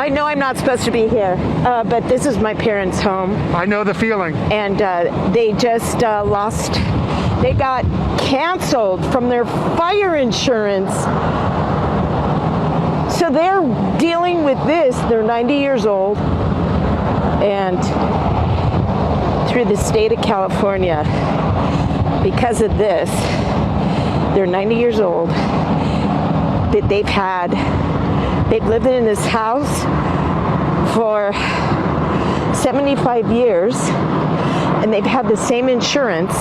I know I'm not supposed to be here, but this is my parents' home. I know the feeling. And they just they got canceled from their fire insurance. So they're dealing with this. They're 90 years old. And through the state of California, because of this, they're 90 years old. That they've lived in this house for 75 years, and they've had the same insurance,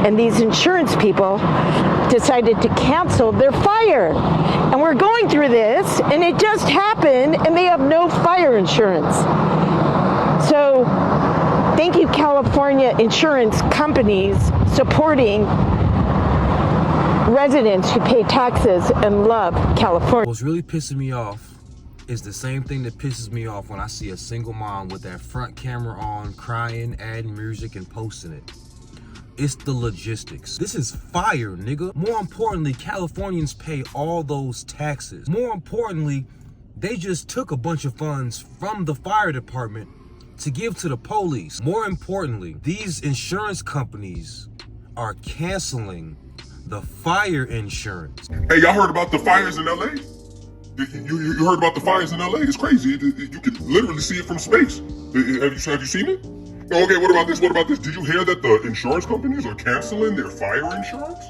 and these insurance people decided to cancel their fire. And we're going through this, and it just happened, and they have no fire insurance. So thank you, California insurance companies, supporting residents who pay taxes and love California. What's really pissing me off is the same thing that pisses me off when I see a single mom with that front camera on, crying, adding music, and posting it. It's the logistics. This is fire, nigga. More importantly, Californians pay all those taxes. More importantly, they just took a bunch of funds from the fire department to give to the police. More importantly, these insurance companies are canceling the fire insurance. Hey, y'all heard about the fires in LA? You heard about the fires in LA? It's crazy. You can literally see it from space. Have you seen it? Okay, what about this? What about this? Did you hear that the insurance companies are canceling their fire insurance?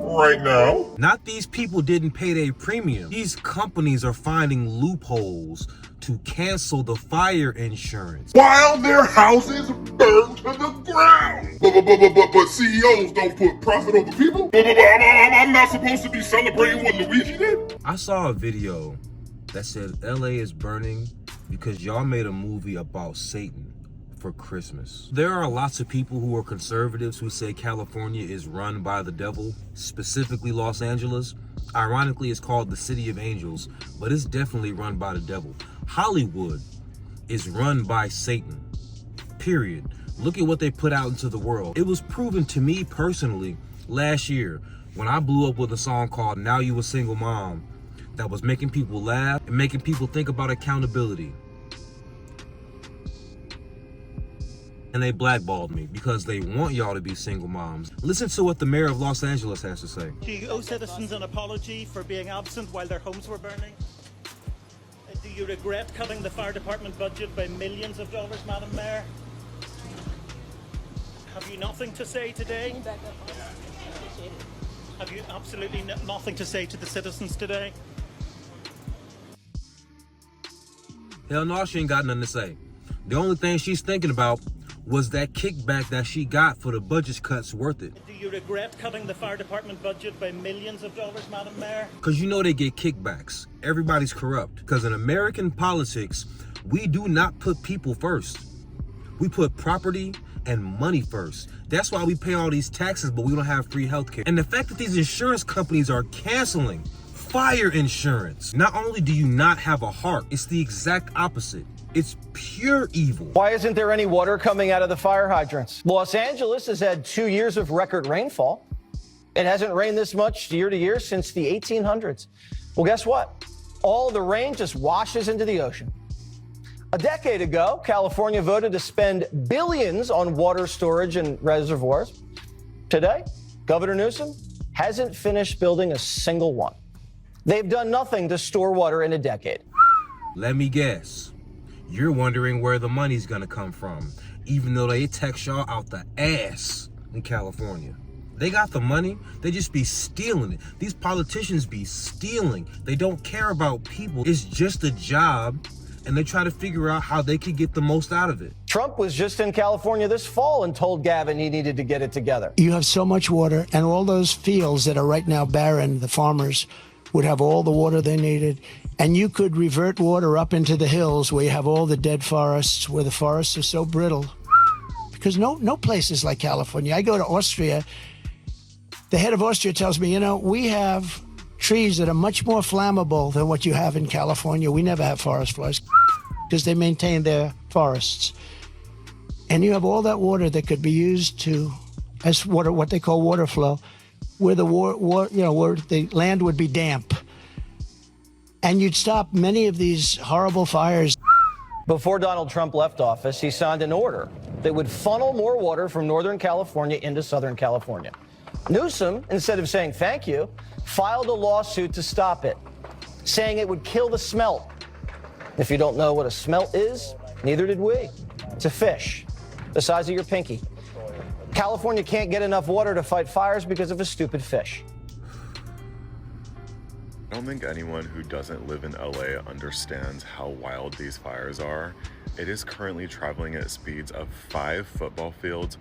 Right now. Not these people didn't pay their premium. These companies are finding loopholes to cancel the fire insurance. While their houses burn to the ground. But CEOs don't put profit over people? I'm not supposed to be celebrating what Luigi did? I saw a video that said LA is burning because y'all made a movie about Satan for Christmas. There are lots of people who are conservatives who say California is run by the devil, specifically Los Angeles. Ironically, it's called the City of Angels, but it's definitely run by the devil. Hollywood is run by Satan, period. Look at what they put out into the world. It was proven to me personally last year when I blew up with a song called Now You a Single Mom that was making people laugh and making people think about accountability. And they blackballed me because they want y'all to be single moms. Listen to what the mayor of Los Angeles has to say. Do you owe citizens an apology for being absent while their homes were burning? Do you regret cutting the fire department budget by millions of dollars, Madam Mayor? Have you nothing to say today? Have you absolutely nothing to say to the citizens today? Hell no, she ain't got nothing to say. The only thing she's thinking about was that kickback that she got for the budget cuts worth it. Do you regret cutting the fire department budget by millions of dollars, Madam Mayor? Because you know they get kickbacks. Everybody's corrupt. Because in American politics, we do not put people first. We put property and money first. That's why we pay all these taxes, but we don't have free healthcare. And the fact that these insurance companies are canceling fire insurance, not only do you not have a heart, it's the exact opposite. It's pure evil. Why isn't there any water coming out of the fire hydrants? Los Angeles has had 2 years of record rainfall. It hasn't rained this much year to year since the 1800s. Well, guess what? All the rain just washes into the ocean. A decade ago, California voted to spend billions on water storage and reservoirs. Today, Governor Newsom hasn't finished building a single one. They've done nothing to store water in a decade. Let me guess. You're wondering where the money's gonna come from, even though they tax y'all out the ass in California. They got the money, they just be stealing it. These politicians be stealing. They don't care about people. It's just a job, and they try to figure out how they could get the most out of it. Trump was just in California this fall and told Gavin he needed to get it together. You have so much water, and all those fields that are right now barren, the farmers would have all the water they needed, and you could revert water up into the hills where you have all the dead forests, where the forests are so brittle. Because no place is like California. I go to Austria. The head of Austria tells me, you know, we have trees that are much more flammable than what you have in California. We never have forest fires because they maintain their forests. And you have all that water that could be used to, as water, what they call water flow, where the where the land would be damp. and you'd stop many of these horrible fires. Before Donald Trump left office, he signed an order that would funnel more water from Northern California into Southern California. Newsom, instead of saying thank you, filed a lawsuit to stop it, saying it would kill the smelt. If you don't know what a smelt is, neither did we. It's a fish the size of your pinky. California can't get enough water to fight fires because of a stupid fish. I don't think anyone who doesn't live in LA understands how wild these fires are. It is currently traveling at speeds of 5 football fields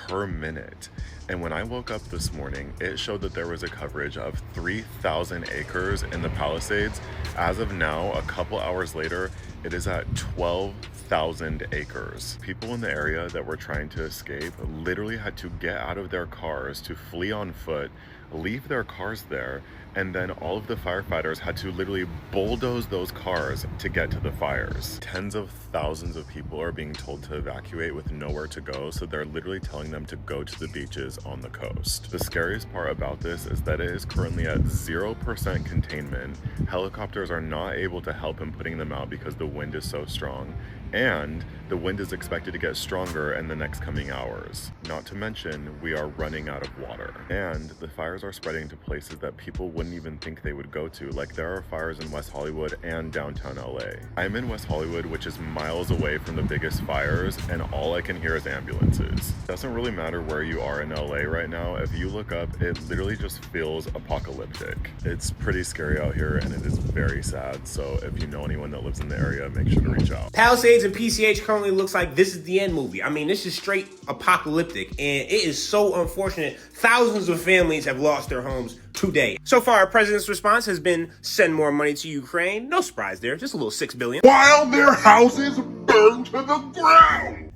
per minute. And when I woke up this morning, it showed that there was a coverage of 3,000 acres in the Palisades. As of now, a couple hours later, it is at 12,000 acres. People in the area that were trying to escape literally had to get out of their cars to flee on foot, leave their cars there, and then all of the firefighters had to literally bulldoze those cars to get to the fires. Tens of thousands of people are being told to evacuate with nowhere to go, so they're literally telling them to go to the beaches on the coast. The scariest part about this is that it is currently at 0% containment. Helicopters are not able to help in putting them out because the wind is so strong, and the wind is expected to get stronger in the next coming hours. Not to mention, we are running out of water. And the fires are spreading to places that people wouldn't even think they would go to. Like, there are fires in West Hollywood and downtown LA. I'm in West Hollywood, which is miles away from the biggest fires, and all I can hear is ambulances. It doesn't really matter where you are in LA right now. If you look up, it literally just feels apocalyptic. It's pretty scary out here, and it is very sad. So if you know anyone that lives in the area, make sure to reach out. Palisades and PCH currently looks like this is the end movie. I mean, this is straight apocalyptic, and it is so unfortunate. Thousands of families have lost their homes today. So far, our president's response has been send more money to Ukraine. No surprise there, just a little $6 billion. While their houses burn to the ground.